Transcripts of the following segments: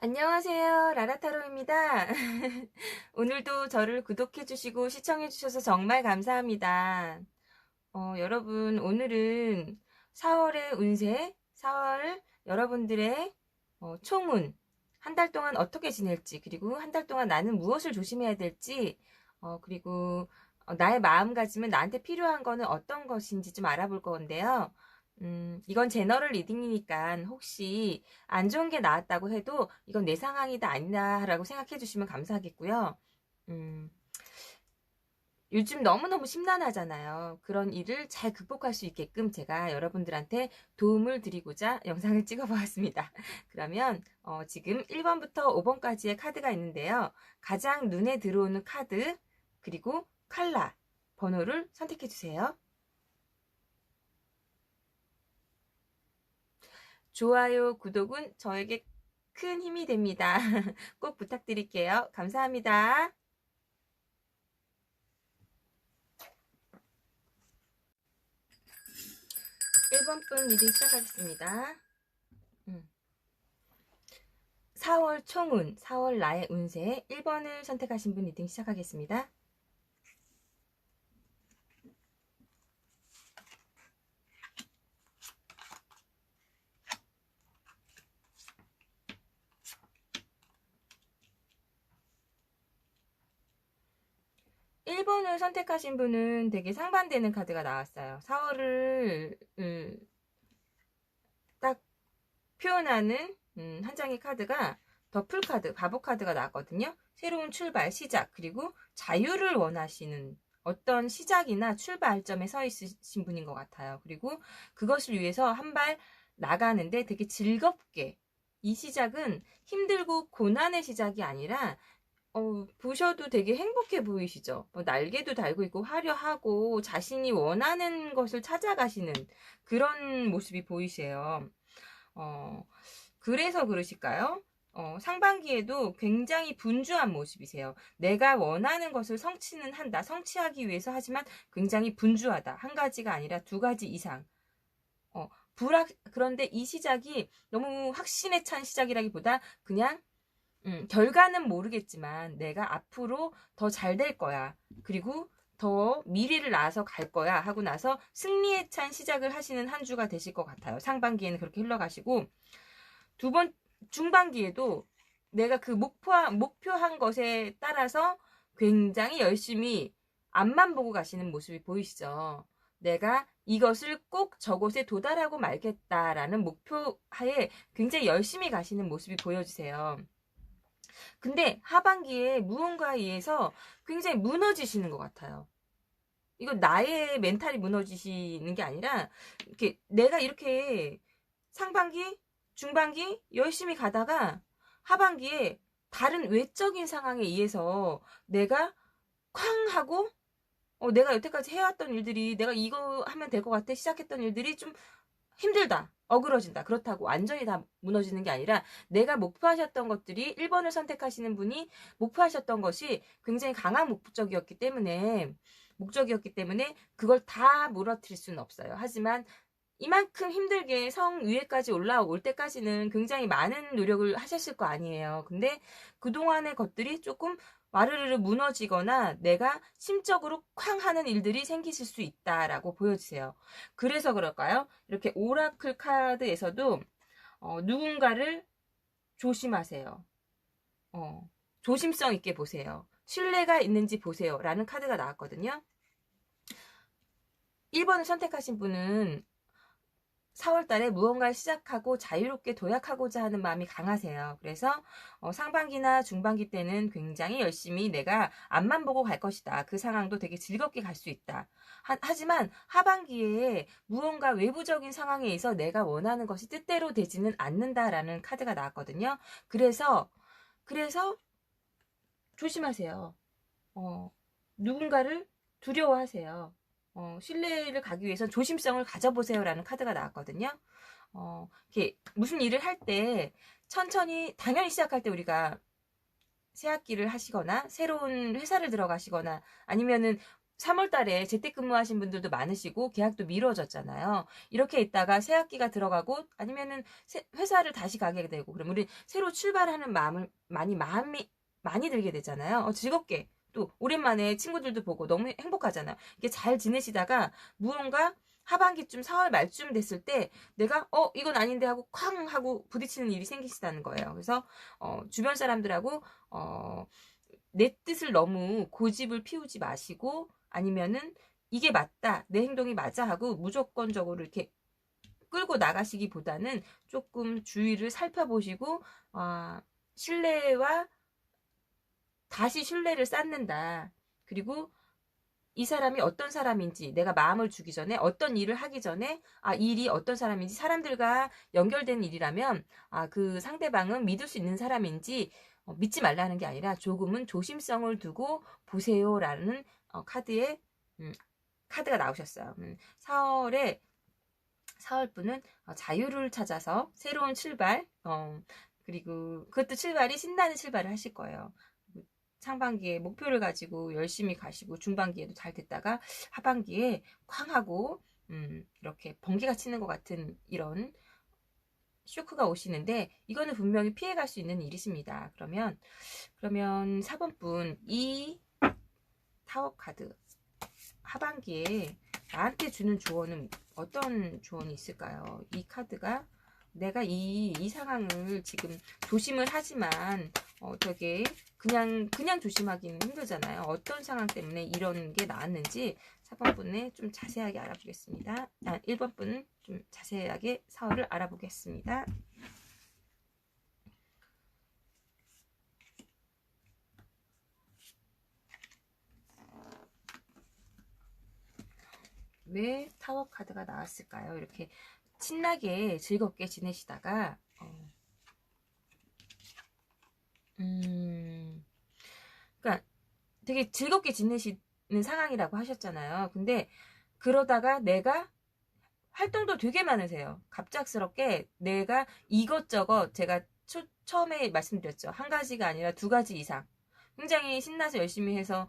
안녕하세요. 라라타로입니다. 오늘도 저를 구독해주시고 시청해주셔서 정말 감사합니다. 여러분, 오늘은 4월의 운세, 4월 여러분들의 총운, 한 달 동안 어떻게 지낼지, 그리고 한 달 동안 나는 무엇을 조심해야 될지, 그리고 나의 마음가짐은 나한테 필요한 거는 어떤 것인지 좀 알아볼 건데요. 이건 제너럴 리딩이니까 혹시 안 좋은 게 나왔다고 해도 이건 내 상황이다 아니다라고 생각해 주시면 감사하겠고요. 음, 요즘 너무너무 심란하잖아요. 그런 일을 잘 극복할 수 있게끔 제가 여러분들한테 도움을 드리고자 영상을 찍어 보았습니다. 그러면 지금 1번부터 5번까지의 카드가 있는데요. 가장 눈에 들어오는 카드 그리고 컬러 번호를 선택해 주세요. 좋아요, 구독은 저에게 큰 힘이 됩니다. 꼭 부탁드릴게요. 감사합니다. 1번 분 리딩 시작하겠습니다. 4월 총운, 4월 나의 운세 1번을 선택하신 분 리딩 시작하겠습니다. 1번을 선택하신 분은 되게 상반되는 카드가 나왔어요. 4월을 딱 표현하는 한 장의 카드가 더풀 카드, 바보 카드가 나왔거든요. 새로운 출발, 시작, 그리고 자유를 원하시는 어떤 시작이나 출발점에 서 있으신 분인 것 같아요. 그리고 그것을 위해서 한 발 나가는데 되게 즐겁게 이 시작은 힘들고 고난의 시작이 아니라 보셔도 되게 행복해 보이시죠? 날개도 달고 있고 화려하고 자신이 원하는 것을 찾아가시는 그런 모습이 보이세요. 어, 그래서 그러실까요? 상반기에도 굉장히 분주한 모습이세요. 내가 원하는 것을 성취는 한다. 성취하기 위해서 하지만 굉장히 분주하다. 한 가지가 아니라 두 가지 이상. 그런데 이 시작이 너무 확신에 찬 시작이라기보다 그냥 결과는 모르겠지만 내가 앞으로 더 잘 될 거야. 그리고 더 미래를 나아서 갈 거야 하고 나서 승리에 찬 시작을 하시는 한 주가 되실 것 같아요. 상반기에는 그렇게 흘러가시고 두 번 중반기에도 내가 그 목표한 것에 따라서 굉장히 열심히 앞만 보고 가시는 모습이 보이시죠. 내가 이것을 꼭 저곳에 도달하고 말겠다라는 목표하에 굉장히 열심히 가시는 모습이 보여지세요. 근데 하반기에 무언가에 의해서 굉장히 무너지시는 것 같아요. 이거 나의 멘탈이 무너지시는 게 아니라 이렇게 내가 이렇게 상반기, 중반기 열심히 가다가 하반기에 다른 외적인 상황에 의해서 내가 쾅 하고 내가 여태까지 해왔던 일들이 내가 이거 하면 될 것 같아 시작했던 일들이 좀 힘들다. 어그러진다. 그렇다고 완전히 다 무너지는 게 아니라 내가 목표하셨던 것들이 1번을 선택하시는 분이 목표하셨던 것이 굉장히 강한 목적이었기 때문에 그걸 다 무너뜨릴 수는 없어요. 하지만 이만큼 힘들게 성 위에까지 올라올 때까지는 굉장히 많은 노력을 하셨을 거 아니에요. 근데 그동안의 것들이 조금 와르르르 무너지거나 내가 심적으로 쾅 하는 일들이 생기실 수 있다라고 보여주세요. 그래서 그럴까요? 이렇게 오라클 카드에서도 누군가를 조심하세요. 조심성 있게 보세요. 신뢰가 있는지 보세요. 라는 카드가 나왔거든요. 1번을 선택하신 분은 4월 달에 무언가를 시작하고 자유롭게 도약하고자 하는 마음이 강하세요. 그래서 상반기나 중반기 때는 굉장히 열심히 내가 앞만 보고 갈 것이다. 그 상황도 되게 즐겁게 갈 수 있다. 하지만 하반기에 무언가 외부적인 상황에 있어 내가 원하는 것이 뜻대로 되지는 않는다라는 카드가 나왔거든요. 그래서 조심하세요. 누군가를 두려워하세요. 신뢰를 가기 위해선 조심성을 가져보세요라는 카드가 나왔거든요. 이렇게 무슨 일을 할 때 천천히 당연히 시작할 때 우리가 새 학기를 하시거나 새로운 회사를 들어가시거나 아니면은 3월 달에 재택근무하신 분들도 많으시고 계약도 미뤄졌잖아요. 이렇게 있다가 새 학기가 들어가고 아니면은 회사를 다시 가게 되고 그럼 우리 새로 출발하는 마음이 많이 들게 되잖아요. 즐겁게 또 오랜만에 친구들도 보고 너무 행복하잖아요. 이게 잘 지내시다가 무언가 하반기쯤 4월 말쯤 됐을 때 내가 이건 아닌데 하고 쾅 하고 부딪히는 일이 생기시다는 거예요. 그래서 주변 사람들하고 내 뜻을 너무 고집을 피우지 마시고 아니면은 이게 맞다 내 행동이 맞아 하고 무조건적으로 이렇게 끌고 나가시기보다는 조금 주위를 살펴보시고 신뢰와 다시 신뢰를 쌓는다. 그리고 이 사람이 어떤 사람인지 내가 마음을 주기 전에 어떤 일을 하기 전에 이 일이 어떤 사람인지 사람들과 연결된 일이라면 그 상대방은 믿을 수 있는 사람인지 믿지 말라는 게 아니라 조금은 조심성을 두고 보세요라는 카드가 나오셨어요. 4월 분은 자유를 찾아서 새로운 출발 그리고 그것도 출발이 신나는 출발을 하실 거예요. 상반기에 목표를 가지고 열심히 가시고 중반기에도 잘 됐다가 하반기에 쾅 하고 이렇게 번개가 치는 것 같은 이런 쇼크가 오시는데 이거는 분명히 피해갈 수 있는 일이십니다. 그러면 4번 분 이 타워 카드 하반기에 나한테 주는 조언은 어떤 조언이 있을까요? 이 카드가 내가 이 상황을 지금 조심을 하지만 되게 그냥 조심하기는 힘들잖아요. 어떤 상황 때문에 이런 게 나왔는지 4번 분에 좀 자세하게 알아보겠습니다. 1번 분은 좀 자세하게 사월을 알아보겠습니다. 왜 타워 카드가 나왔을까요? 이렇게 신나게 즐겁게 지내시다가 그러니까 되게 즐겁게 지내시는 상황이라고 하셨잖아요. 근데 그러다가 내가 활동도 되게 많으세요. 갑작스럽게 내가 이것저것 제가 처음에 말씀드렸죠. 한 가지가 아니라 2가지 이상. 굉장히 신나서 열심히 해서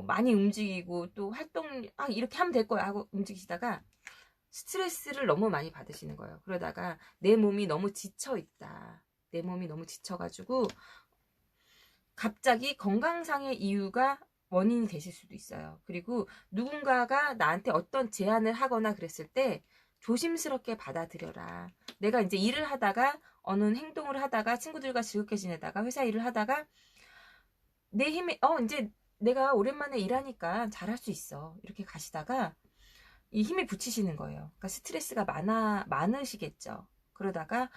많이 움직이고 또 활동 이렇게 하면 될 거야 하고 움직이시다가 스트레스를 너무 많이 받으시는 거예요. 그러다가 내 몸이 너무 지쳐 있다. 내 몸이 너무 지쳐가지고 갑자기 건강상의 이유가 원인이 되실 수도 있어요. 그리고 누군가가 나한테 어떤 제안을 하거나 그랬을 때 조심스럽게 받아들여라. 내가 이제 일을 하다가 어느 행동을 하다가 친구들과 즐겁게 지내다가 회사 일을 하다가 내 힘에 이제 내가 오랜만에 일하니까 잘할 수 있어. 이렇게 가시다가 이 힘이 붙이시는 거예요. 그러니까 스트레스가 많으시겠죠. 그러다가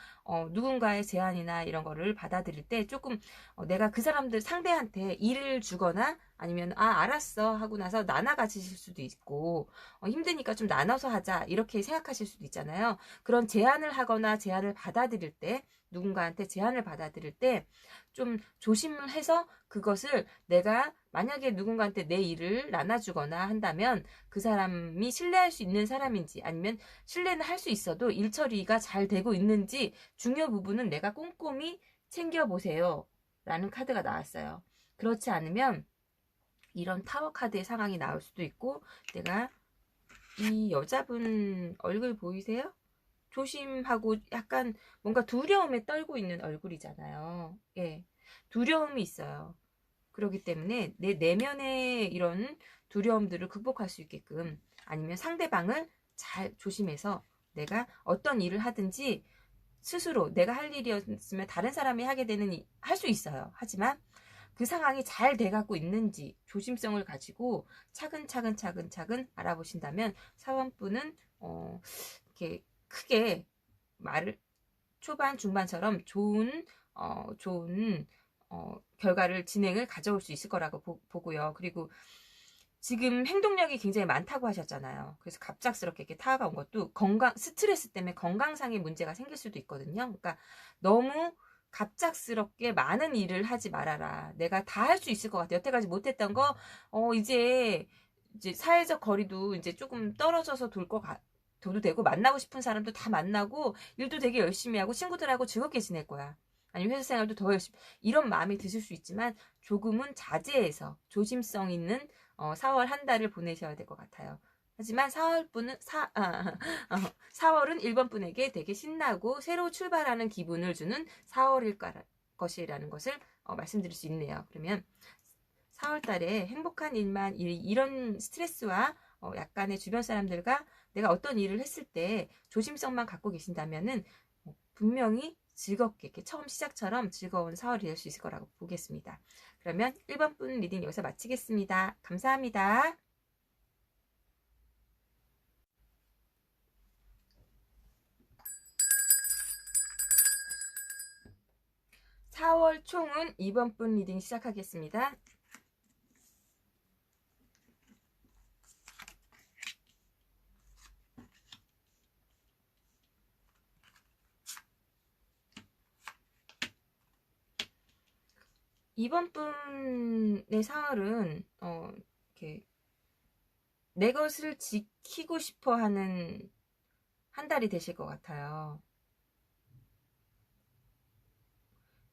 누군가의 제안이나 이런 거를 받아들일 때 조금 내가 그 사람들 상대한테 일을 주거나 아니면 알았어 하고 나서 나눠 가지실 수도 있고 힘드니까 좀 나눠서 하자 이렇게 생각하실 수도 있잖아요. 그런 제안을 하거나 제안을 받아들일 때 누군가한테 제안을 받아들일 때 좀 조심을 해서 그것을 내가 만약에 누군가한테 내 일을 나눠주거나 한다면 그 사람이 신뢰할 수 있는 사람인지 아니면 신뢰는 할 수 있어도 일 처리가 잘 되고 있는지 중요 부분은 내가 꼼꼼히 챙겨보세요 라는 카드가 나왔어요. 그렇지 않으면 이런 타워 카드의 상황이 나올 수도 있고 내가 이 여자분 얼굴 보이세요? 조심하고 약간 뭔가 두려움에 떨고 있는 얼굴이잖아요. 예, 두려움이 있어요. 그렇기 때문에 내 내면의 이런 두려움들을 극복할 수 있게끔 아니면 상대방을 잘 조심해서 내가 어떤 일을 하든지 스스로 내가 할 일이었으면 다른 사람이 하게 되는 할 수 있어요. 하지만 그 상황이 잘 돼가고 있는지 조심성을 가지고 차근차근 알아보신다면 사원분은 이렇게 크게 말을 초반 중반처럼 좋은 결과를 진행을 가져올 수 있을 거라고 보고요. 그리고 지금 행동력이 굉장히 많다고 하셨잖아요. 그래서 갑작스럽게 이렇게 타가 온 것도 스트레스 때문에 건강상의 문제가 생길 수도 있거든요. 그러니까 너무 갑작스럽게 많은 일을 하지 말아라. 내가 다 할 수 있을 것 같아. 여태까지 못했던 거, 이제 사회적 거리도 이제 조금 떨어져서 둬도 되고, 만나고 싶은 사람도 다 만나고, 일도 되게 열심히 하고, 친구들하고 즐겁게 지낼 거야. 아니면 회사 생활도 더 열심히 이런 마음이 드실 수 있지만 조금은 자제해서 조심성 있는 4월 한 달을 보내셔야 될 것 같아요. 하지만 4월은 1번 분에게 되게 신나고 새로 출발하는 기분을 주는 4월일 것이라는 것을 말씀드릴 수 있네요. 그러면 4월 달에 행복한 일만 이런 스트레스와 약간의 주변 사람들과 내가 어떤 일을 했을 때 조심성만 갖고 계신다면은 분명히 즐겁게 이렇게 처음 시작처럼 즐거운 4월이 될 수 있을 거라고 보겠습니다. 그러면 1번 분 리딩 여기서 마치겠습니다. 감사합니다. 4월 총은 2번 분 리딩 시작하겠습니다. 이번 분의 4월은 이렇게 내 것을 지키고 싶어 하는 한 달이 되실 것 같아요.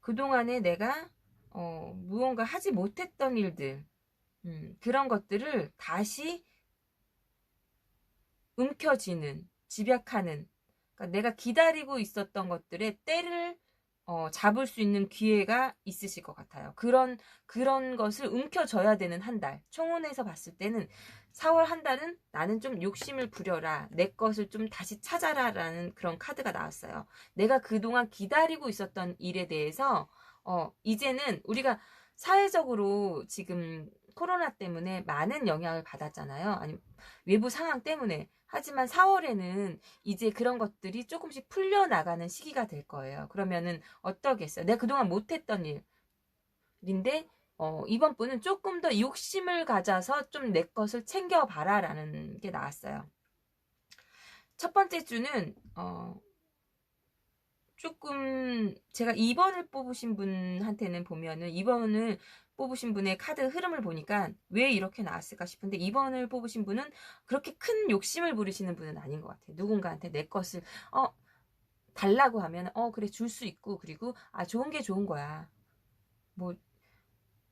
그동안에 내가 무언가 하지 못했던 일들, 그런 것들을 다시 움켜쥐는, 집약하는, 그러니까 내가 기다리고 있었던 것들의 때를 잡을 수 있는 기회가 있으실 것 같아요. 그런 것을 움켜줘야 되는 한 달. 총론에서 봤을 때는 4월 한 달은 나는 좀 욕심을 부려라. 내 것을 좀 다시 찾아라. 라는 그런 카드가 나왔어요. 내가 그동안 기다리고 있었던 일에 대해서, 이제는 우리가 사회적으로 지금 코로나 때문에 많은 영향을 받았잖아요. 아니, 외부 상황 때문에. 하지만 4월에는 이제 그런 것들이 조금씩 풀려나가는 시기가 될 거예요. 그러면은 어떠겠어요? 내가 그동안 못했던 일인데 이번 분은 조금 더 욕심을 가져서 좀 내 것을 챙겨봐라 라는 게 나왔어요. 첫 번째 주는 조금 제가 2번을 뽑으신 분한테는 보면은 2번을 뽑으신 분의 카드 흐름을 보니까 왜 이렇게 나왔을까 싶은데 2번을 뽑으신 분은 그렇게 큰 욕심을 부리시는 분은 아닌 것 같아요. 누군가한테 내 것을 달라고 하면 그래 줄 수 있고 그리고 좋은 게 좋은 거야. 뭐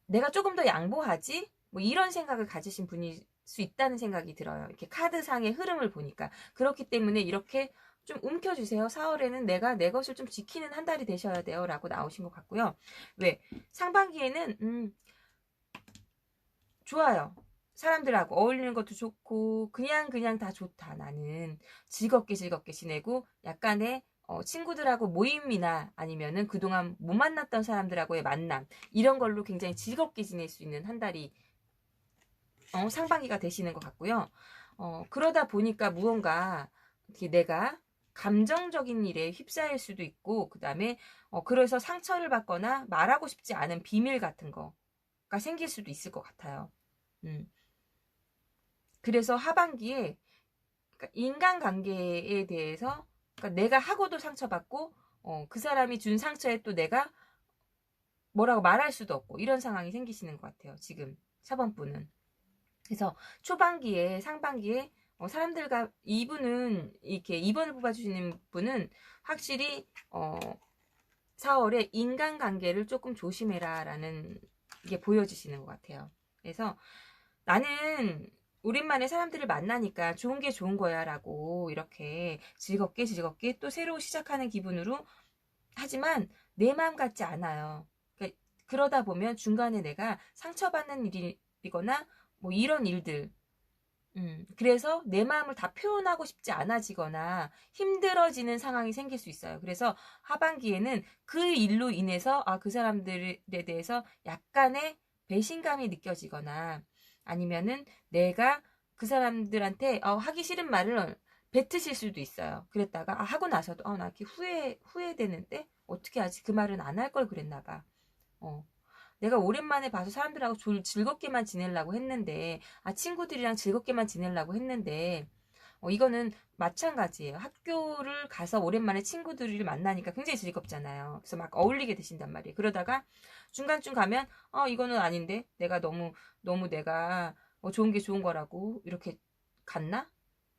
내가 조금 더 양보하지? 뭐 이런 생각을 가지신 분일 수 있다는 생각이 들어요. 이렇게 카드상의 흐름을 보니까 그렇기 때문에 이렇게 좀 움켜주세요. 4월에는 내가 내 것을 좀 지키는 한 달이 되셔야 돼요. 라고 나오신 것 같고요. 왜? 상반기에는 좋아요. 사람들하고 어울리는 것도 좋고 그냥 다 좋다. 나는 즐겁게 지내고 약간의 친구들하고 모임이나 아니면은 그동안 못 만났던 사람들하고의 만남 이런 걸로 굉장히 즐겁게 지낼 수 있는 한 달이 상반기가 되시는 것 같고요. 그러다 보니까 무언가 이렇게 내가 감정적인 일에 휩싸일 수도 있고 그 다음에 그래서 상처를 받거나 말하고 싶지 않은 비밀 같은 거가 생길 수도 있을 것 같아요. 그래서 하반기에 그러니까 인간관계에 대해서 그러니까 내가 하고도 상처받고 그 사람이 준 상처에 또 내가 뭐라고 말할 수도 없고 이런 상황이 생기시는 것 같아요. 지금 4번 분은. 그래서 초반기에 상반기에 사람들과 이분은 이렇게 2번을 뽑아주시는 분은 확실히 4월에 인간관계를 조금 조심해라 라는 게 보여지시는 것 같아요. 그래서 나는 오랜만에 사람들을 만나니까 좋은 게 좋은 거야 라고 이렇게 즐겁게 또 새로 시작하는 기분으로 하지만 내 마음 같지 않아요. 그러다 보면 중간에 내가 상처받는 일이거나 뭐 이런 일들 그래서 내 마음을 다 표현하고 싶지 않아지거나 힘들어지는 상황이 생길 수 있어요. 그래서 하반기에는 그 일로 인해서 그 사람들에 대해서 약간의 배신감이 느껴지거나 아니면은 내가 그 사람들한테 하기 싫은 말을 뱉으실 수도 있어요. 그랬다가 하고 나서도 나 이렇게 후회되는데 어떻게 하지? 그 말은 안 할 걸 그랬나 봐. 내가 오랜만에 봐서 사람들하고 즐겁게만 지내려고 했는데 친구들이랑 즐겁게만 지내려고 했는데 이거는 마찬가지예요. 학교를 가서 오랜만에 친구들을 만나니까 굉장히 즐겁잖아요. 그래서 막 어울리게 되신단 말이에요. 그러다가 중간쯤 가면 이거는 아닌데 내가 너무 내가 좋은 게 좋은 거라고 이렇게 갔나?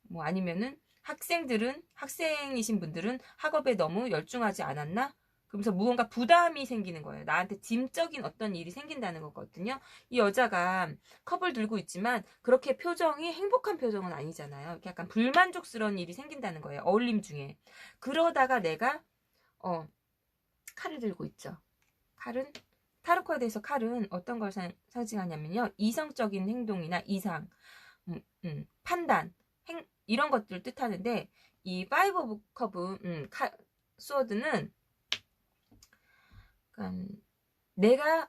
뭐 아니면은 학생이신 분들은 학업에 너무 열중하지 않았나? 그러면서 무언가 부담이 생기는 거예요. 나한테 짐적인 어떤 일이 생긴다는 거거든요. 이 여자가 컵을 들고 있지만 그렇게 표정이 행복한 표정은 아니잖아요. 이렇게 약간 불만족스러운 일이 생긴다는 거예요. 어울림 중에. 그러다가 내가 칼을 들고 있죠. 칼은 타로 카드에서 칼은 어떤 걸 상징하냐면요. 이성적인 행동이나 이상, 판단, 이런 것들을 뜻하는데 이 파이브 오브 컵은 소드는 내가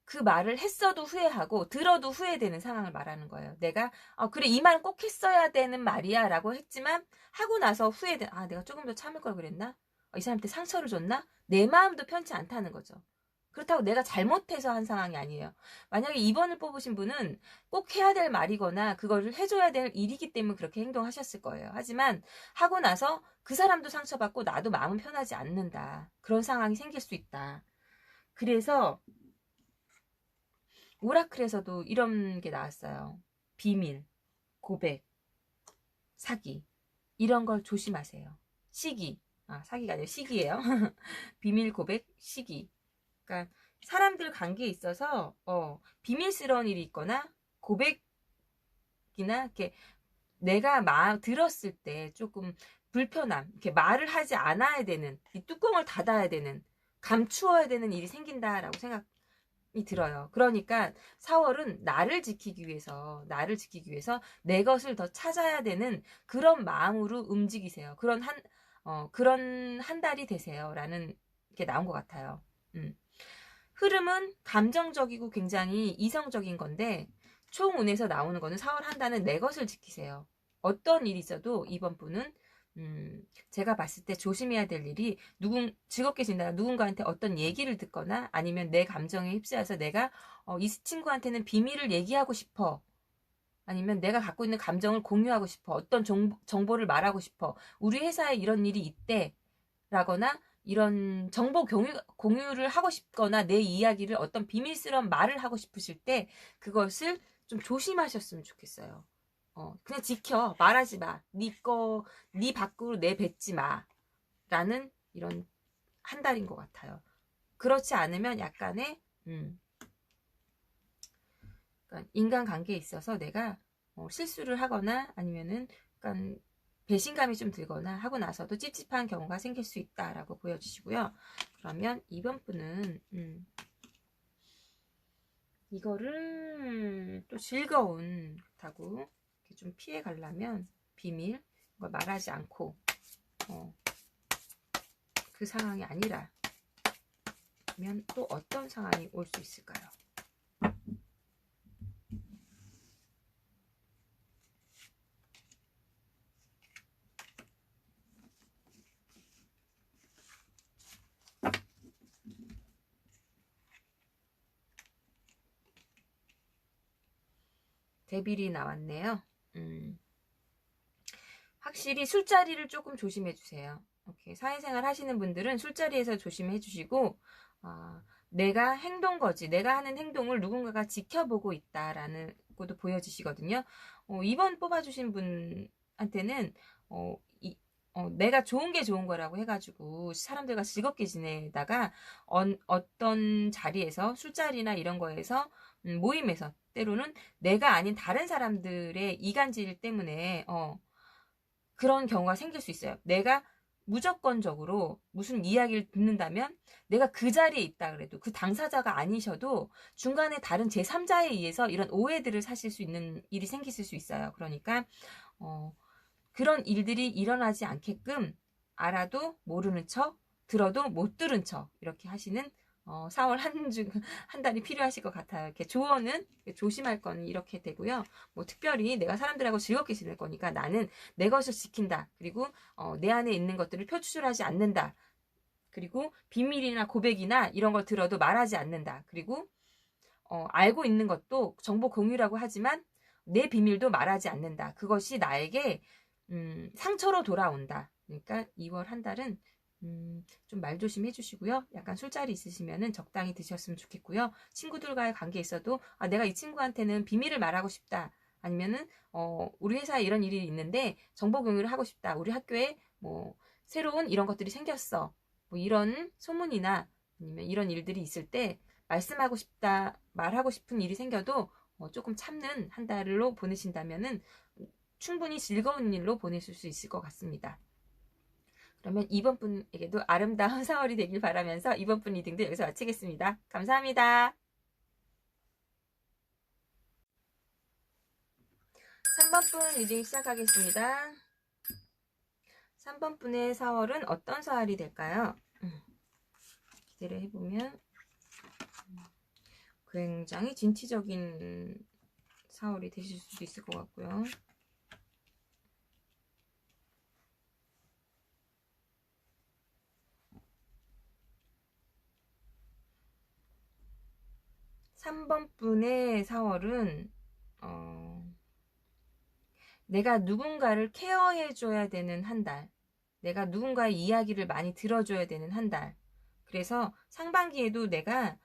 그 말을 했어도 후회하고 들어도 후회되는 상황을 말하는 거예요. 내가 그래 이 말은 꼭 했어야 되는 말이야 라고 했지만 하고 나서 후회돼. 내가 조금 더 참을 걸 그랬나? 이 사람한테 상처를 줬나? 내 마음도 편치 않다는 거죠. 그렇다고 내가 잘못해서 한 상황이 아니에요. 만약에 2번을 뽑으신 분은 꼭 해야 될 말이거나 그거를 해줘야 될 일이기 때문에 그렇게 행동하셨을 거예요. 하지만 하고 나서 그 사람도 상처받고 나도 마음은 편하지 않는다. 그런 상황이 생길 수 있다. 그래서 오라클에서도 이런 게 나왔어요. 비밀, 고백, 사기 이런 걸 조심하세요. 시기, 사기가 아니라 시기예요. 비밀, 고백, 시기. 그러니까 사람들 관계에 있어서 비밀스러운 일이 있거나 고백이나 이렇게 내가 들었을 때 조금 불편함, 이렇게 말을 하지 않아야 되는, 이 뚜껑을 닫아야 되는, 감추어야 되는 일이 생긴다라고 생각이 들어요. 그러니까 4월은 나를 지키기 위해서 내 것을 더 찾아야 되는 그런 마음으로 움직이세요. 그런 한 달이 되세요라는 게 나온 것 같아요. 흐름은 감정적이고 굉장히 이성적인 건데 총운에서 나오는 거는 4월 한 달은 내 것을 지키세요. 어떤 일이 있어도 이번 분은 제가 봤을 때 조심해야 될 일이 즐겁게 지내다가 누군가한테 어떤 얘기를 듣거나 아니면 내 감정에 휩싸여서 내가 이 친구한테는 비밀을 얘기하고 싶어. 아니면 내가 갖고 있는 감정을 공유하고 싶어. 어떤 정보를 말하고 싶어. 우리 회사에 이런 일이 있대. 라거나 이런 정보 공유를 하고 싶거나 내 이야기를 어떤 비밀스러운 말을 하고 싶으실 때 그것을 좀 조심하셨으면 좋겠어요. 그냥 지켜. 말하지 마. 네 밖으로 내뱉지 마. 라는 이런 한 달인 것 같아요. 그렇지 않으면 약간의 그러니까 인간관계에 있어서 내가 실수를 하거나 아니면은 약간 배신감이 좀 들거나 하고 나서도 찝찝한 경우가 생길 수 있다라고 보여주시고요. 그러면 이번 분은 이거를 또 즐거운 다고 좀 피해 가려면 비밀 이걸 말하지 않고 그 상황이 아니라 면 또 어떤 상황이 올 수 있을까요? 데빌이 나왔네요. 확실히 술자리를 조금 조심해 주세요. 이렇게 사회생활 하시는 분들은 술자리에서 조심해 주시고 내가 하는 행동을 누군가가 지켜보고 있다라는 것도 보여지시거든요. 이번 뽑아주신 분한테는 내가 좋은 게 좋은 거라고 해가지고 사람들과 즐겁게 지내다가 어떤 자리에서 술자리나 이런 거에서 모임에서 때로는 내가 아닌 다른 사람들의 이간질 때문에 그런 경우가 생길 수 있어요. 내가 무조건적으로 무슨 이야기를 듣는다면 내가 그 자리에 있다 그래도 그 당사자가 아니셔도 중간에 다른 제3자에 의해서 이런 오해들을 사실 수 있는 일이 생기실 수 있어요. 그러니까 그런 일들이 일어나지 않게끔 알아도 모르는 척, 들어도 못 들은 척 이렇게 하시는 4월 한 달이 필요하실 것 같아요. 이렇게 조언은 조심할 거는 이렇게 되고요. 뭐 특별히 내가 사람들하고 즐겁게 지낼 거니까 나는 내 것을 지킨다. 그리고 내 안에 있는 것들을 표출하지 않는다. 그리고 비밀이나 고백이나 이런 걸 들어도 말하지 않는다. 그리고 알고 있는 것도 정보 공유라고 하지만 내 비밀도 말하지 않는다. 그것이 나에게 상처로 돌아온다. 그러니까 2월 한 달은 좀 말조심 해주시고요. 약간 술자리 있으시면은 적당히 드셨으면 좋겠고요. 친구들과의 관계에 있어도 내가 이 친구한테는 비밀을 말하고 싶다. 아니면은 우리 회사에 이런 일이 있는데 정보 공유를 하고 싶다. 우리 학교에 뭐 새로운 이런 것들이 생겼어. 뭐 이런 소문이나 아니면 이런 일들이 있을 때 말씀하고 싶다, 말하고 싶은 일이 생겨도 조금 참는 한 달로 보내신다면은 충분히 즐거운 일로 보내실 수 있을 것 같습니다. 그러면 이번 분에게도 아름다운 4월이 되길 바라면서 이번 분 리딩도 여기서 마치겠습니다. 감사합니다. 3번 분 리딩 시작하겠습니다. 3번 분의 4월은 어떤 4월이 될까요? 기대를 해보면 굉장히 진취적인 4월이 되실 수도 있을 것 같고요. 삼 번 분의 4월은 내가 누군가를 케어해줘야 되는 한 달, 내가 누군가의 이야기를 많이 들어줘야 되는 한 달. 그래서 상반기에도 내가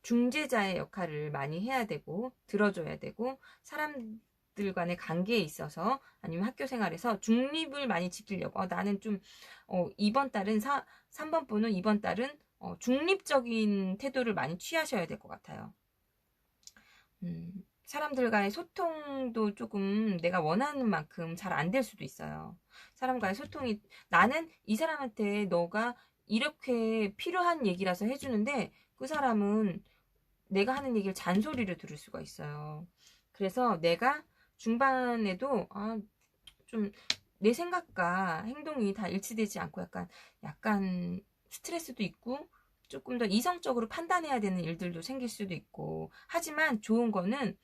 중재자의 역할을 많이 해야 되고 들어줘야 되고 사람들 간의 관계에 있어서 아니면 학교 생활에서 중립을 많이 지키려고 나는 좀 이번 달은 3번 분은 이번 달은 중립적인 태도를 많이 취하셔야 될 것 같아요. 사람들과의 소통도 조금 내가 원하는 만큼 잘 안 될 수도 있어요. 사람과의 소통이 나는 이 사람한테 너가 이렇게 필요한 얘기라서 해주는데 그 사람은 내가 하는 얘기를 잔소리를 들을 수가 있어요. 그래서 내가 중반에도 좀 내 생각과 행동이 다 일치되지 않고 약간 스트레스도 있고 조금 더 이성적으로 판단해야 되는 일들도 생길 수도 있고 하지만 좋은 거는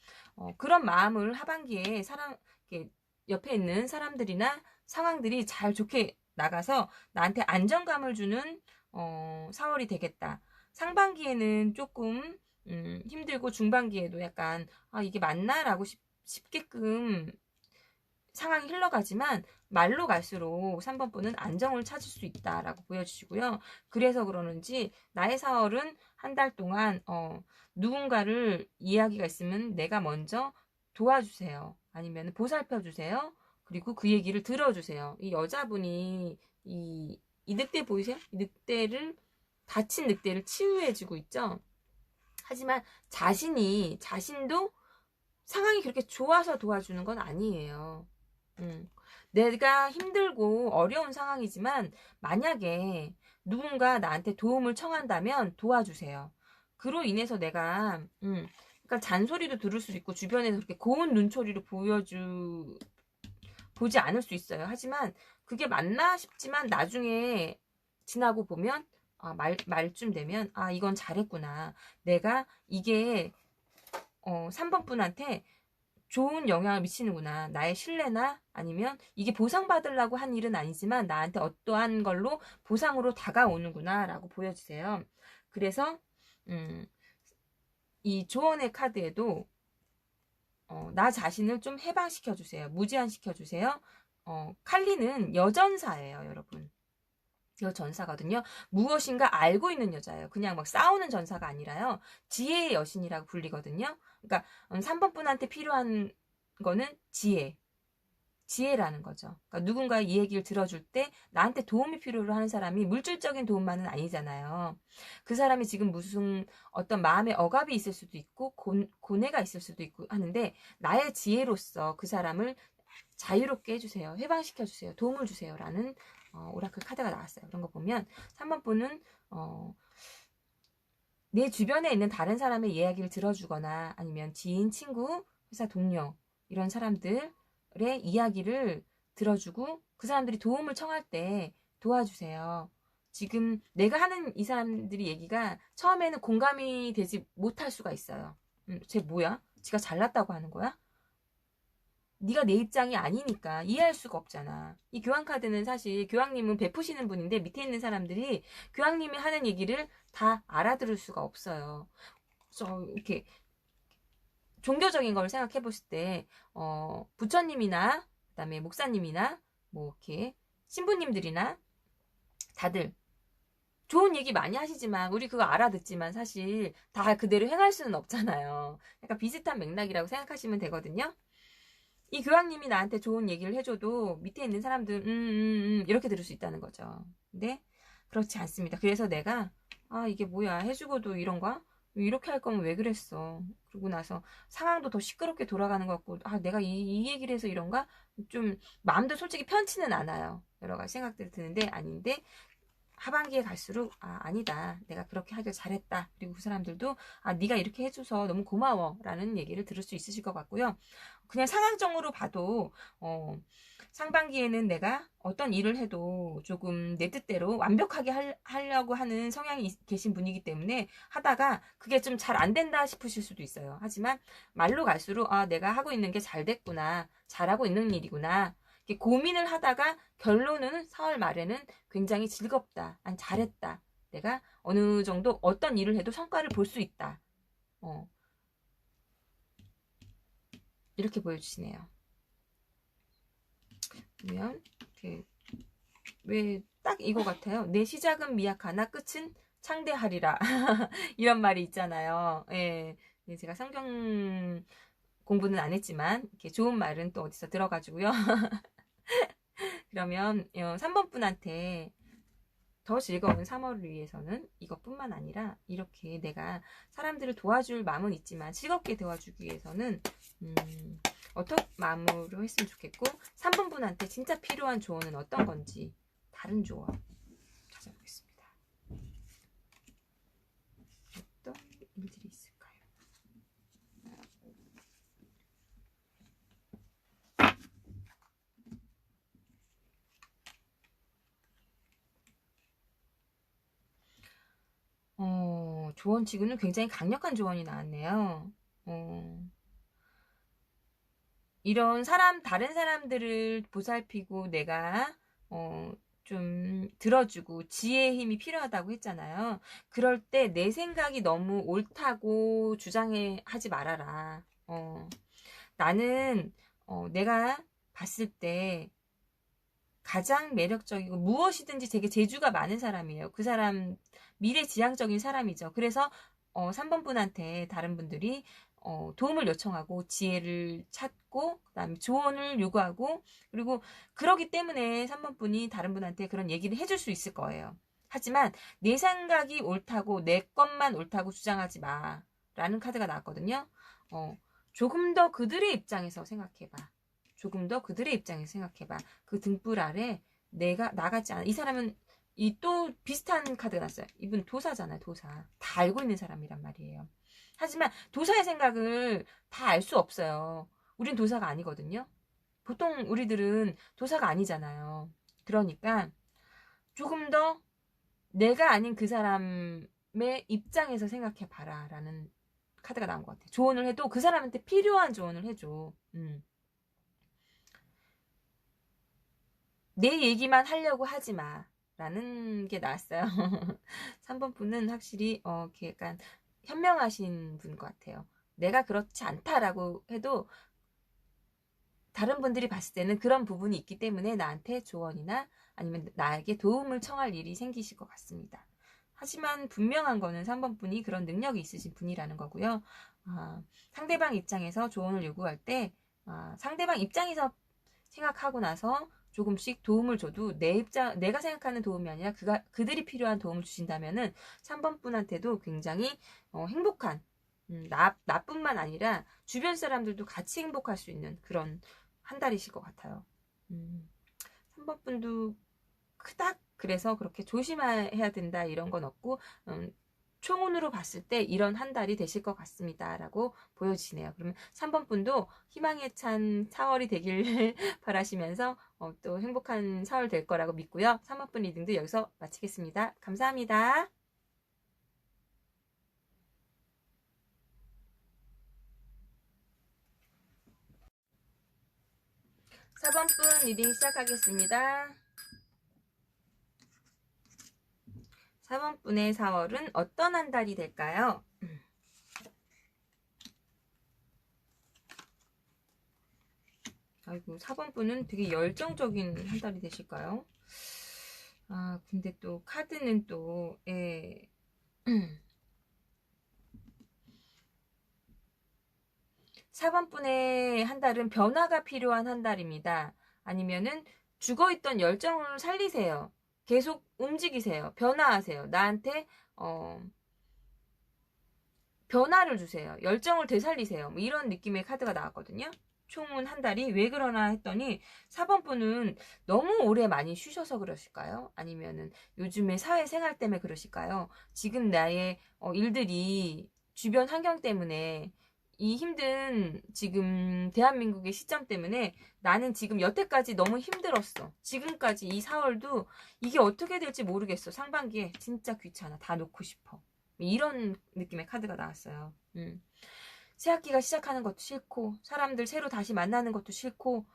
그런 마음을 하반기에 옆에 있는 사람들이나 상황들이 잘 좋게 나가서 나한테 안정감을 주는 4월이 되겠다. 상반기에는 조금 힘들고 중반기에도 약간 이게 맞나? 라고 싶게끔 상황이 흘러가지만 말로 갈수록 3번 분은 안정을 찾을 수 있다라고 보여주시고요. 그래서 그러는지 나의 4월은 한 달 동안 누군가를 이야기가 있으면 내가 먼저 도와주세요. 아니면 보살펴주세요. 그리고 그 얘기를 들어주세요. 이 여자분이 이 늑대 보이세요? 이 다친 늑대를 치유해주고 있죠. 하지만 자신도 상황이 그렇게 좋아서 도와주는 건 아니에요. 내가 힘들고 어려운 상황이지만 만약에 누군가 나한테 도움을 청한다면 도와주세요. 그로 인해서 내가 그러니까 잔소리도 들을 수 있고 주변에서 그렇게 고운 눈초리를 보지 않을 수 있어요. 하지만 그게 맞나 싶지만 나중에 지나고 보면 말쯤 되면 이건 잘했구나. 내가 이게 3번 분한테 좋은 영향을 미치는구나. 나의 신뢰나 아니면 이게 보상받으려고 한 일은 아니지만 나한테 어떠한 걸로 보상으로 다가오는구나 라고 보여주세요. 그래서 이 조언의 카드에도 나 자신을 좀 해방시켜주세요. 무제한시켜주세요. 칼리는 여전사예요, 여러분. 여전사거든요. 무엇인가 알고 있는 여자예요. 그냥 막 싸우는 전사가 아니라요. 지혜의 여신이라고 불리거든요. 그러니까 3번 분한테 필요한 거는 지혜라는 거죠. 그러니까 누군가의 이 얘기를 들어줄 때 나한테 도움이 필요로 하는 사람이 물질적인 도움만은 아니잖아요. 그 사람이 지금 무슨 어떤 마음의 억압이 있을 수도 있고 고뇌가 있을 수도 있고 하는데 나의 지혜로서 그 사람을 자유롭게 해주세요. 해방시켜주세요. 도움을 주세요. 라는 오라클 카드가 나왔어요. 그런 거 보면 3번 분은 내 주변에 있는 다른 사람의 이야기를 들어주거나 아니면 지인, 친구, 회사 동료 이런 사람들의 이야기를 들어주고 그 사람들이 도움을 청할 때 도와주세요. 지금 내가 하는 이 사람들이 얘기가 처음에는 공감이 되지 못할 수가 있어요. 쟤 뭐야? 지가 잘났다고 하는 거야? 네가 내 입장이 아니니까 이해할 수가 없잖아. 이 교황카드는 사실 교황님은 베푸시는 분인데 밑에 있는 사람들이 교황님이 하는 얘기를 다 알아들을 수가 없어요. 이렇게 종교적인 걸 생각해 보실 때 부처님이나 그다음에 목사님이나 뭐 이렇게 신부님들이나 다들 좋은 얘기 많이 하시지만 우리 그거 알아듣지만 사실 다 그대로 행할 수는 없잖아요. 약간 비슷한 맥락이라고 생각하시면 되거든요. 이 교황님이 나한테 좋은 얘기를 해줘도 밑에 있는 사람들 이렇게 들을 수 있다는 거죠. 근데 그렇지 않습니다. 그래서 내가 이게 뭐야, 해주고도 이런가? 이렇게 할 거면 왜 그랬어? 그러고 나서 상황도 더 시끄럽게 돌아가는 것 같고, 내가 이 얘기를 해서 이런가? 좀 마음도 솔직히 편치는 않아요. 여러 가지 생각들이 드는데 아닌데, 하반기에 갈수록 아니다, 내가 그렇게 하길 잘했다, 그리고 그 사람들도 네가 이렇게 해줘서 너무 고마워 라는 얘기를 들을 수 있으실 것 같고요. 그냥 상황적으로 봐도 상반기에는 내가 어떤 일을 해도 조금 내 뜻대로 완벽하게 하려고 하는 성향이 계신 분이기 때문에 하다가 그게 좀 잘 안 된다 싶으실 수도 있어요. 하지만 말로 갈수록 내가 하고 있는 게 잘 됐구나, 잘하고 있는 일이구나, 이렇게 고민을 하다가 결론은 4월 말에는 굉장히 즐겁다, 아니 잘했다, 내가 어느 정도 어떤 일을 해도 성과를 볼 수 있다, 이렇게 보여주시네요. 그러면 왜 딱 이거 같아요. 내 시작은 미약하나 끝은 창대하리라. 이런 말이 있잖아요. 예. 제가 성경 공부는 안 했지만 이렇게 좋은 말은 또 어디서 들어가지고요. 그러면 3번 분한테 더 즐거운 3월을 위해서는 이것뿐만 아니라 이렇게 내가 사람들을 도와줄 마음은 있지만 즐겁게 도와주기 위해서는 어떤 마음으로 했으면 좋겠고, 3번 분한테 진짜 필요한 조언은 어떤 건지 다른 조언 찾아보겠습니다. 어떤 일들이 있을까요? 조언치고는 굉장히 강력한 조언이 나왔네요. 이런 다른 사람들을 보살피고 내가 좀 들어주고 지혜의 힘이 필요하다고 했잖아요. 그럴 때 내 생각이 너무 옳다고 하지 말아라. 나는 내가 봤을 때 가장 매력적이고 무엇이든지 되게 재주가 많은 사람이에요. 그 사람 미래지향적인 사람이죠. 그래서 3번 분한테 다른 분들이 도움을 요청하고 지혜를 찾고 그다음에 조언을 요구하고, 그리고 그러기 때문에 3번 분이 다른 분한테 그런 얘기를 해줄 수 있을 거예요. 하지만 내 생각이 옳다고 내 것만 옳다고 주장하지 마 라는 카드가 나왔거든요. 조금 더 그들의 입장에서 생각해봐. 조금 더 그들의 입장에서 생각해봐. 그 등불 아래 내가 나같지 않아. 이 사람은 또 비슷한 카드가 났어요. 이분 도사잖아요. 도사. 다 알고 있는 사람이란 말이에요. 하지만 도사의 생각을 다 알 수 없어요. 우린 도사가 아니거든요. 보통 우리들은 도사가 아니잖아요. 그러니까 조금 더 내가 아닌 그 사람의 입장에서 생각해봐라 라는 카드가 나온 것 같아요. 조언을 해도 그 사람한테 필요한 조언을 해줘. 내 얘기만 하려고 하지 마 라는 게 나왔어요. 3번 분은 확실히 이렇게 약간 현명하신 분 것 같아요. 내가 그렇지 않다라고 해도 다른 분들이 봤을 때는 그런 부분이 있기 때문에 나한테 조언이나 아니면 나에게 도움을 청할 일이 생기실 것 같습니다. 하지만 분명한 거는 3번 분이 그런 능력이 있으신 분이라는 거고요. 상대방 입장에서 조언을 요구할 때 상대방 입장에서 생각하고 나서 조금씩 도움을 줘도 내가 생각하는 도움이 아니라 그들이 필요한 도움을 주신다면은 3번 분한테도 굉장히 행복한, 나뿐만 아니라 주변 사람들도 같이 행복할 수 있는 그런 한 달이실 것 같아요. 3번 분도 그닥 그래서 그렇게 조심해야 된다 이런 건 없고, 총운으로 봤을 때 이런 한 달이 되실 것 같습니다 라고 보여지네요. 그러면 3번 분도 희망에 찬 4월이 되길 바라시면서 또 행복한 4월 될 거라고 믿고요. 3번 분 리딩도 여기서 마치겠습니다. 감사합니다. 4번 분 리딩 시작하겠습니다. 4번 분의 4월은 어떤 한 달이 될까요? 아이고, 4번 분은 되게 열정적인 한 달이 되실까요? 근데 또 카드는 또 4번분의 한 달은 변화가 필요한 한 달입니다. 아니면은 죽어있던 열정을 살리세요. 계속 움직이세요. 변화하세요. 나한테 변화를 주세요. 열정을 되살리세요. 뭐 이런 느낌의 카드가 나왔거든요. 총은 한 달이 왜 그러나 했더니 4번분은 너무 오래 많이 쉬셔서 그러실까요? 아니면은 요즘에 사회생활 때문에 그러실까요? 지금 나의 일들이 주변 환경 때문에 이 힘든 지금 대한민국의 시점 때문에 나는 지금 여태까지 너무 힘들었어. 지금까지 이 4월도 이게 어떻게 될지 모르겠어. 상반기에 진짜 귀찮아. 다 놓고 싶어. 이런 느낌의 카드가 나왔어요. 새 학기가 시작하는 것도 싫고, 사람들 새로 다시 만나는 것도 싫고,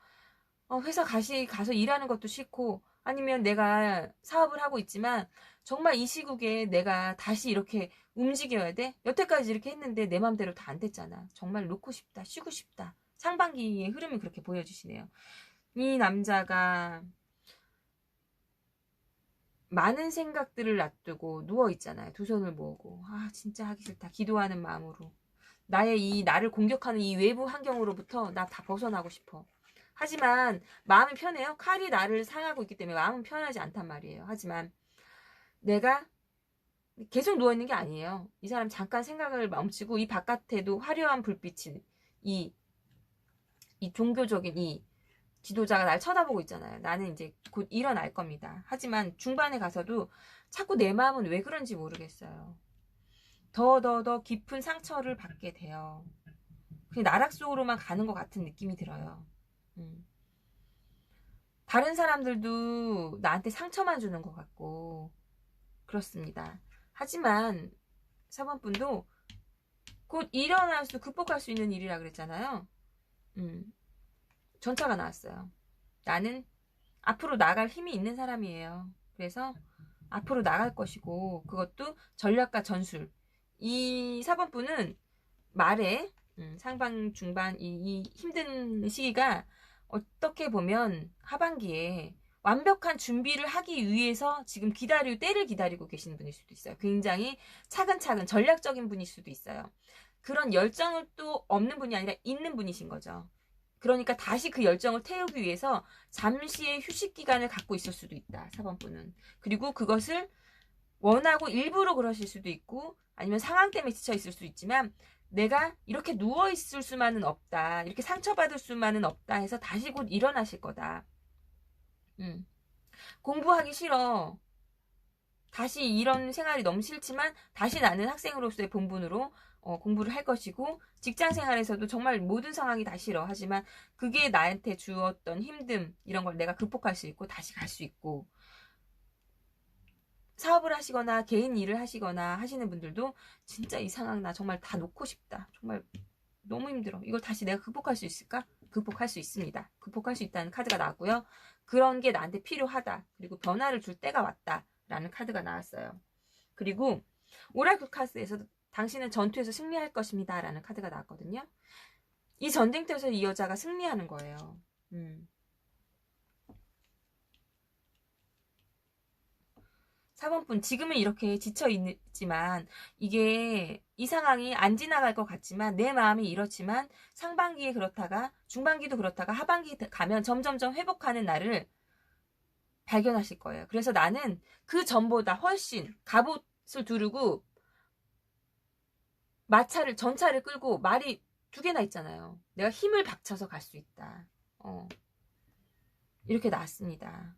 회사 가서 일하는 것도 싫고, 아니면 내가 사업을 하고 있지만, 정말 이 시국에 내가 다시 이렇게 움직여야 돼? 여태까지 이렇게 했는데 내 맘대로 다 안 됐잖아. 정말 놓고 싶다, 쉬고 싶다. 상반기의 흐름이 그렇게 보여주시네요. 이 남자가 많은 생각들을 놔두고 누워있잖아요. 두 손을 모으고. 아, 진짜 하기 싫다. 기도하는 마음으로. 나를 공격하는 이 외부 환경으로부터 나 다 벗어나고 싶어. 하지만 마음이 편해요. 칼이 나를 상하고 있기 때문에 마음은 편하지 않단 말이에요. 하지만 내가 계속 누워있는 게 아니에요. 이 사람 잠깐 생각을 멈추고 이 바깥에도 화려한 불빛이 이 종교적인 이 지도자가 날 쳐다보고 있잖아요. 나는 이제 곧 일어날 겁니다. 하지만 중반에 가서도 자꾸 내 마음은 왜 그런지 모르겠어요. 더 깊은 상처를 받게 돼요. 그냥 나락 속으로만 가는 것 같은 느낌이 들어요. 다른 사람들도 나한테 상처만 주는 것 같고 그렇습니다. 하지만 4번분도 곧 일어날 수 극복할 수 있는 일이라 그랬잖아요. 전차가 나왔어요. 나는 앞으로 나갈 힘이 있는 사람이에요. 그래서 앞으로 나갈 것이고 그것도 전략과 전술. 이 4번분은 말에 상반 중반 이 힘든 시기가 어떻게 보면 하반기에 완벽한 준비를 하기 위해서 지금 때를 기다리고 계시는 분일 수도 있어요. 굉장히 차근차근 전략적인 분일 수도 있어요. 그런 열정을 또 없는 분이 아니라 있는 분이신 거죠. 그러니까 다시 그 열정을 태우기 위해서 잠시의 휴식 기간을 갖고 있을 수도 있다. 4번분은. 그리고 그것을 원하고 일부러 그러실 수도 있고 아니면 상황 때문에 지쳐 있을 수도 있지만 내가 이렇게 누워 있을 수만은 없다. 이렇게 상처받을 수만은 없다 해서 다시 곧 일어나실 거다. 공부하기 싫어. 다시 이런 생활이 너무 싫지만 다시 나는 학생으로서의 본분으로 공부를 할 것이고 직장 생활에서도 정말 모든 상황이 다 싫어. 하지만 그게 나한테 주었던 힘듦 이런 걸 내가 극복할 수 있고 다시 갈 수 있고 사업을 하시거나 개인 일을 하시거나 하시는 분들도 진짜 이 상황 나 정말 다 놓고 싶다. 정말 너무 힘들어. 이걸 다시 내가 극복할 수 있을까? 극복할 수 있습니다. 극복할 수 있다는 카드가 나왔고요. 그런 게 나한테 필요하다. 그리고 변화를 줄 때가 왔다. 라는 카드가 나왔어요. 그리고 오라클 카드에서 당신은 전투에서 승리할 것입니다. 라는 카드가 나왔거든요. 이 전쟁터에서 이 여자가 승리하는 거예요. 4번분 지금은 이렇게 지쳐있지만 이게 이 상황이 안 지나갈 것 같지만 내 마음이 이렇지만 상반기에 그렇다가 중반기도 그렇다가 하반기 가면 점점점 회복하는 날을 발견하실 거예요. 그래서 나는 그 전보다 훨씬 갑옷을 두르고 전차를 끌고 말이 2개나 있잖아요. 내가 힘을 박쳐서 갈 수 있다. 이렇게 나왔습니다.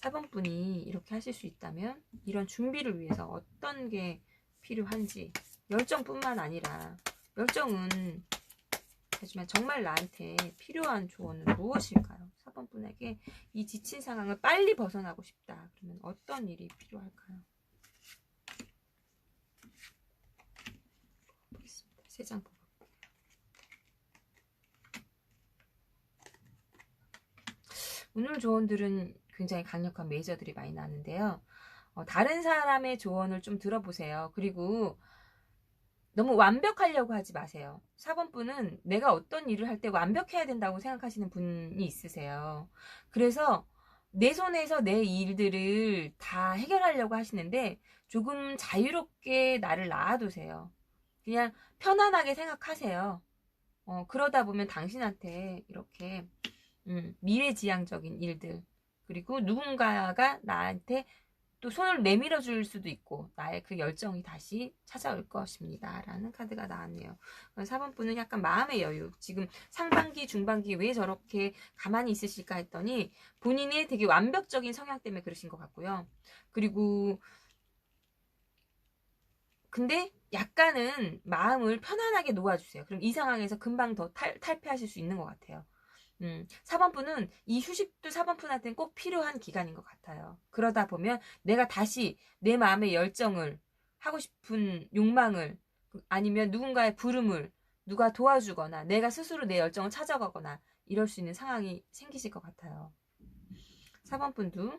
4번분이 이렇게 하실 수 있다면 이런 준비를 위해서 어떤 게 필요한지 열정뿐만 아니라 열정은 하지만 정말 나한테 필요한 조언은 무엇일까요? 4번분에게 이 지친 상황을 빨리 벗어나고 싶다. 그러면 어떤 일이 필요할까요? 보겠습니다. 3장 뽑아볼게요. 오늘 조언들은 굉장히 강력한 메이저들이 많이 나는데요. 다른 사람의 조언을 좀 들어보세요. 그리고 너무 완벽하려고 하지 마세요. 4번분은 내가 어떤 일을 할 때 완벽해야 된다고 생각하시는 분이 있으세요. 그래서 내 손에서 내 일들을 다 해결하려고 하시는데 조금 자유롭게 나를 놔두세요. 그냥 편안하게 생각하세요. 그러다 보면 당신한테 이렇게 미래지향적인 일들, 그리고 누군가가 나한테 또 손을 내밀어 줄 수도 있고 나의 그 열정이 다시 찾아올 것입니다 라는 카드가 나왔네요. 4번 분은 약간 마음의 여유, 지금 상반기 중반기 왜 저렇게 가만히 있으실까 했더니 본인의 되게 완벽적인 성향 때문에 그러신 것 같고요. 그리고 근데 약간은 마음을 편안하게 놓아주세요. 그럼 이 상황에서 금방 더 탈피하실 수 있는 것 같아요. 4번 분은 이 휴식도 4번 분한테는 꼭 필요한 기간인 것 같아요. 그러다 보면 내가 다시 내 마음의 열정을, 하고 싶은 욕망을, 아니면 누군가의 부름을 누가 도와주거나 내가 스스로 내 열정을 찾아가거나 이럴 수 있는 상황이 생기실 것 같아요. 4번 분도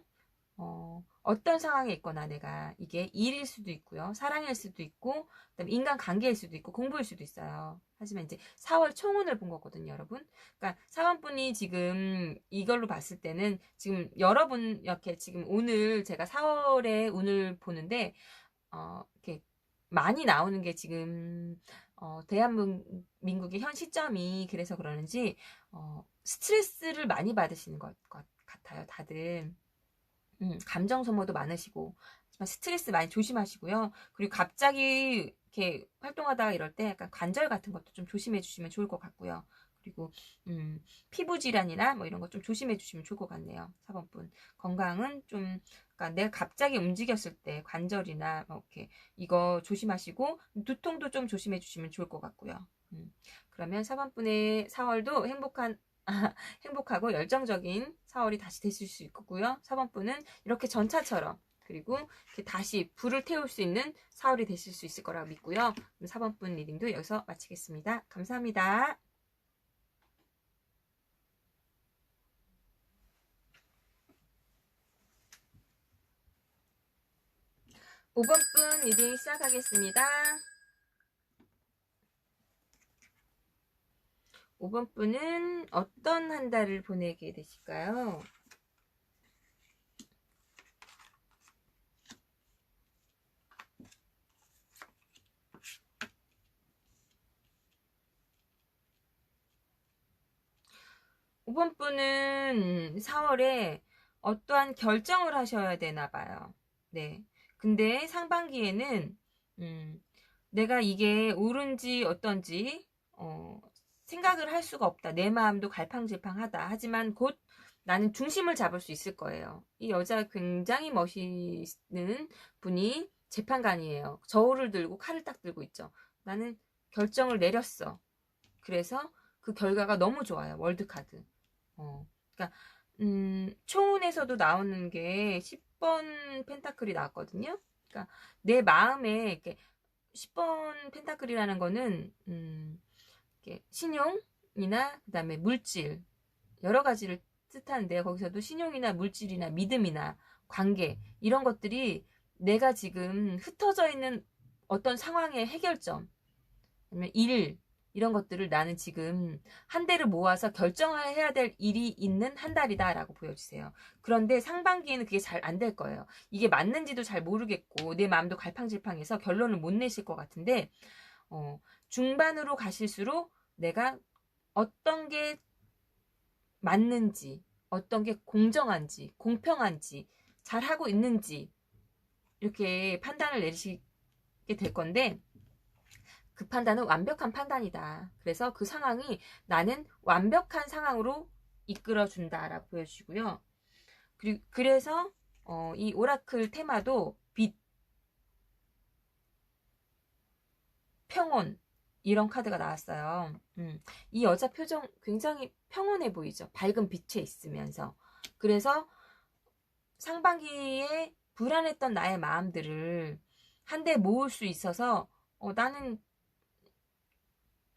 어떤 상황에 있거나 내가 이게 일일 수도 있고요. 사랑일 수도 있고, 그다음에 인간관계일 수도 있고, 공부일 수도 있어요. 하지만 이제 4월 총운을 본 거거든요, 여러분. 그러니까 4번 분이 지금 이걸로 봤을 때는 지금 여러분 이렇게 지금 오늘 제가 4월에 운을 보는데 이렇게 많이 나오는 게 지금 대한민국의 현 시점이 그래서 그러는지 스트레스를 많이 받으시는 것 같아요, 다들. 감정 소모도 많으시고, 하지만 스트레스 많이 조심하시고요. 그리고 갑자기 이렇게 활동하다가 이럴 때 약간 관절 같은 것도 좀 조심해 주시면 좋을 것 같고요. 그리고 피부 질환이나 뭐 이런 거 좀 조심해 주시면 좋을 것 같네요. 4번 분. 건강은 좀, 그러니까 내가 갑자기 움직였을 때 관절이나 뭐 이렇게 이거 조심하시고, 두통도 좀 조심해 주시면 좋을 것 같고요. 그러면 4번 분의 4월도 행복하고 열정적인 4월이 다시 되실 수 있고요. 4번 분은 이렇게 전차처럼, 그리고 이렇게 다시 불을 태울 수 있는 4월이 되실 수 있을 거라고 믿고요. 4번 분 리딩도 여기서 마치겠습니다. 감사합니다. 5번 분 리딩 시작하겠습니다. 5번 분은 어떤 한 달을 보내게 되실까요? 5번 분은 4월에 어떠한 결정을 하셔야 되나 봐요. 네. 근데 상반기에는 내가 이게 옳은지 어떤지 생각을 할 수가 없다. 내 마음도 갈팡질팡하다. 하지만 곧 나는 중심을 잡을 수 있을 거예요. 이 여자 굉장히 멋있는 분이 재판관이에요. 저울을 들고 칼을 딱 들고 있죠. 나는 결정을 내렸어. 그래서 그 결과가 너무 좋아요. 월드카드. 그러니까 초운에서도 나오는 게 10번 펜타클이 나왔거든요. 그러니까 내 마음에 이렇게 10번 펜타클이라는 거는 이렇게 신용이나 그다음에 물질 여러 가지를 뜻하는데, 거기서도 신용이나 물질이나 믿음이나 관계 이런 것들이 내가 지금 흩어져 있는 어떤 상황의 해결점, 아니면 일, 이런 것들을 나는 지금 한 대를 모아서 결정해야 될 일이 있는 한 달이다라고 보여주세요. 그런데 상반기에는 그게 잘 안 될 거예요. 이게 맞는지도 잘 모르겠고 내 마음도 갈팡질팡해서 결론을 못 내실 것 같은데, 중반으로 가실수록 내가 어떤 게 맞는지, 어떤 게 공정한지, 공평한지, 잘하고 있는지 이렇게 판단을 내리시게 될 건데, 그 판단은 완벽한 판단이다. 그래서 그 상황이 나는 완벽한 상황으로 이끌어준다라고 보여주시고요. 그래서 이 오라클 테마도 빛, 평온 이런 카드가 나왔어요. 이 여자 표정 굉장히 평온해 보이죠. 밝은 빛에 있으면서. 그래서 상반기에 불안했던 나의 마음들을 한데 모을 수 있어서 나는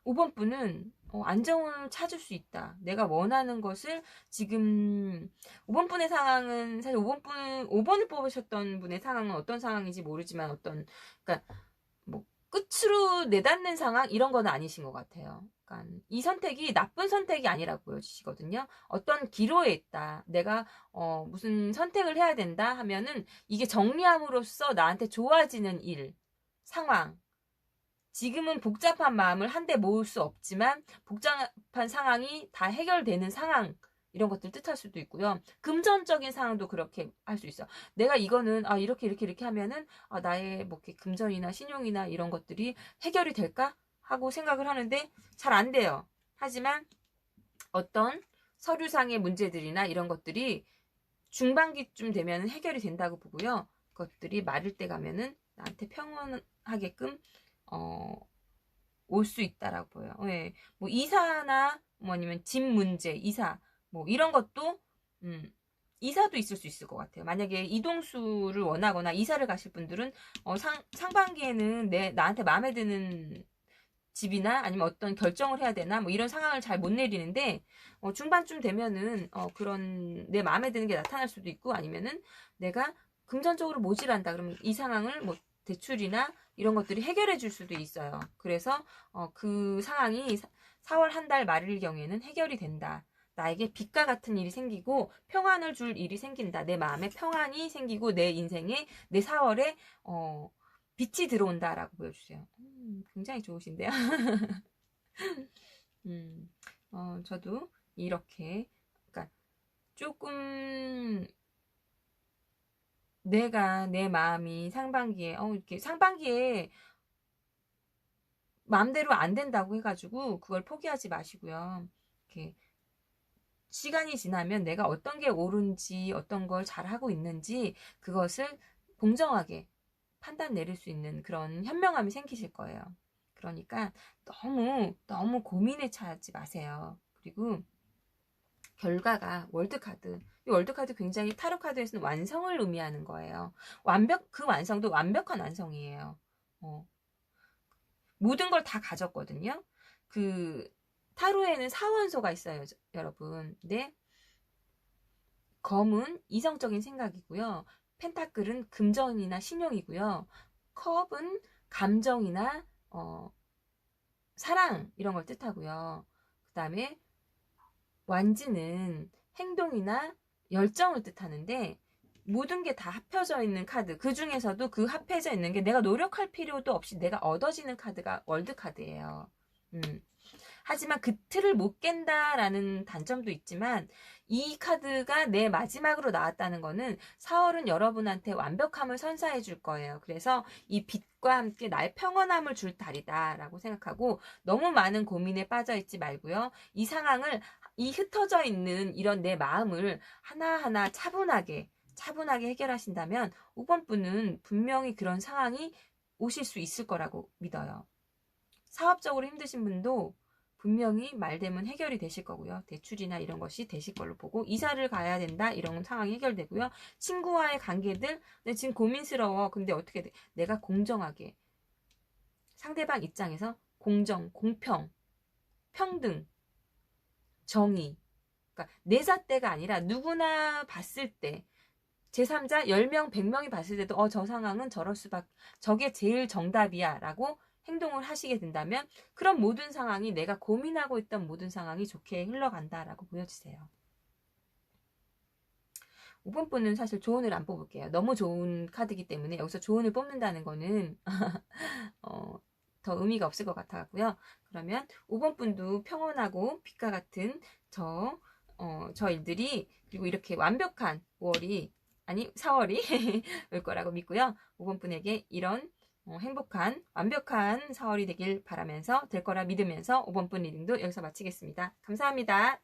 5번 분은 안정을 찾을 수 있다. 내가 원하는 것을 지금 5번 분의 상황은 사실 5번을 뽑으셨던 분의 상황은 어떤 상황인지 모르지만 그러니까 뭐 끝으로 내닫는 상황 이런 건 아니신 것 같아요. 그러니까 이 선택이 나쁜 선택이 아니라고 보여주시거든요. 어떤 기로에 있다. 내가 무슨 선택을 해야 된다 하면은 이게 정리함으로써 나한테 좋아지는 일, 상황, 지금은 복잡한 마음을 한데 모을 수 없지만 복잡한 상황이 다 해결되는 상황, 이런 것들 뜻할 수도 있고요. 금전적인 상황도 그렇게 할 수 있어. 내가 이거는 이렇게 하면은 나의 뭐 이렇게 금전이나 신용이나 이런 것들이 해결이 될까 하고 생각을 하는데 잘 안 돼요. 하지만 어떤 서류상의 문제들이나 이런 것들이 중반기쯤 되면 해결이 된다고 보고요. 그것들이 마를 때 가면은 나한테 평온하게끔 올 수 있다라고 보여요. 예. 뭐 이사나 뭐 아니면 집 문제, 이사 뭐 이런 것도 이사도 있을 수 있을 것 같아요. 만약에 이동수를 원하거나 이사를 가실 분들은 상반기에는 나한테 마음에 드는 집이나 아니면 어떤 결정을 해야 되나 뭐 이런 상황을 잘 못 내리는데 중반쯤 되면은 그런 내 마음에 드는 게 나타날 수도 있고, 아니면은 내가 금전적으로 모질한다 그러면 이 상황을 뭐 대출이나 이런 것들이 해결해 줄 수도 있어요. 그래서 그 상황이 4월 한 달 말일 경우에는 해결이 된다. 나에게 빛과 같은 일이 생기고 평안을 줄 일이 생긴다. 내 마음에 평안이 생기고 내 인생에 내 4월에 빛이 들어온다라고 보여주세요. 굉장히 좋으신데요. 저도 이렇게, 그러니까 조금 내 마음이 상반기에 이렇게 상반기에 마음대로 안 된다고 해가지고 그걸 포기하지 마시고요. 이렇게 시간이 지나면 내가 어떤 게 옳은지 어떤 걸 잘하고 있는지 그것을 공정하게 판단 내릴 수 있는 그런 현명함이 생기실 거예요. 그러니까 너무 고민에 차지 마세요. 그리고 결과가 월드카드, 이 월드카드 굉장히 타로 카드에서는 완성을 의미하는 거예요. 그 완성도 완벽한 완성이에요. 모든 걸 다 가졌거든요. 그 타로에는 사원소가 있어요, 여러분. 근데 검은 이성적인 생각이고요. 펜타클은 금전이나 신용이고요. 컵은 감정이나 사랑 이런 걸 뜻하고요. 그 다음에 완지는 행동이나 열정을 뜻하는데 모든 게 다 합혀져 있는 카드, 그 중에서도 그 합해져 있는 게 내가 노력할 필요도 없이 내가 얻어지는 카드가 월드카드예요. 하지만 그 틀을 못 깬다라는 단점도 있지만 이 카드가 내 마지막으로 나왔다는 거는 4월은 여러분한테 완벽함을 선사해 줄 거예요. 그래서 이 빛과 함께 나의 평온함을 줄 달이다라고 생각하고 너무 많은 고민에 빠져 있지 말고요. 이 상황을, 이 흩어져 있는 이런 내 마음을 하나하나 차분하게 해결하신다면 5번 분은 분명히 그런 상황이 오실 수 있을 거라고 믿어요. 사업적으로 힘드신 분도 분명히 말 되면 해결이 되실 거고요. 대출이나 이런 것이 되실 걸로 보고, 이사를 가야 된다 이런 상황이 해결되고요. 친구와의 관계들, 근데 지금 고민스러워. 근데 어떻게 돼? 내가 공정하게 상대방 입장에서 공정, 공평, 평등, 정의, 그러니까 내 잣대가 아니라 누구나 봤을 때 제3자 10명, 100명이 봤을 때도 저 상황은 저게 제일 정답이야 라고 행동을 하시게 된다면 그런 모든 상황이, 내가 고민하고 있던 모든 상황이 좋게 흘러간다라고 보여주세요. 5번 분은 사실 조언을 안 뽑을게요. 너무 좋은 카드이기 때문에 여기서 조언을 뽑는다는 거는 더 의미가 없을 것 같았고요. 그러면 5번 분도 평온하고 빛과 같은 저 일들이, 그리고 이렇게 완벽한 4월이 올 거라고 믿고요. 5번 분에게 이런 행복한 완벽한 4월이 되길 바라면서, 될 거라 믿으면서 5번 분 리딩도 여기서 마치겠습니다. 감사합니다.